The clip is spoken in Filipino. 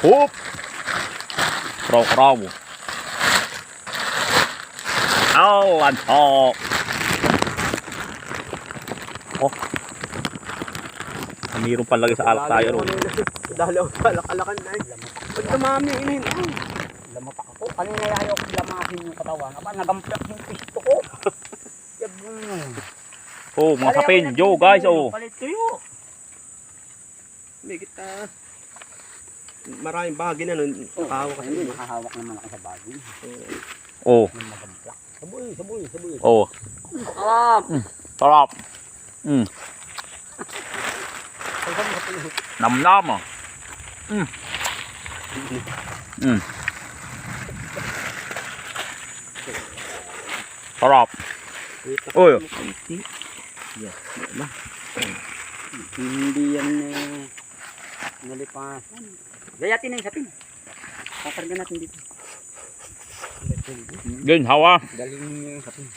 Hop! Kraw-kraw. Lantok. Oh. Mayroon pa lagi sa alak tayo ron. Dalaw alak-alakan na eh. Ba't dumami inin? Lamapak ako. Kanina ayaw ko lamasin yung katawan. Aba, nagamplak yung pisto ko. Oh, mga sapin. Yo, guys, oh. Palit tuyo. May kita. Maraming bahagi na nun. Nakahawak kasi. Hindi, makahawak naman ako sa bagay. Oh. Yung nagamplak. Sabuy. Oh. Sarap. Nam-nam. Sarap. Uy. Hindi yan nalipasan. Gayatin na yung sapin. Kakarga natin dito. Ganyan, hawa. Galing niyo yung sapin.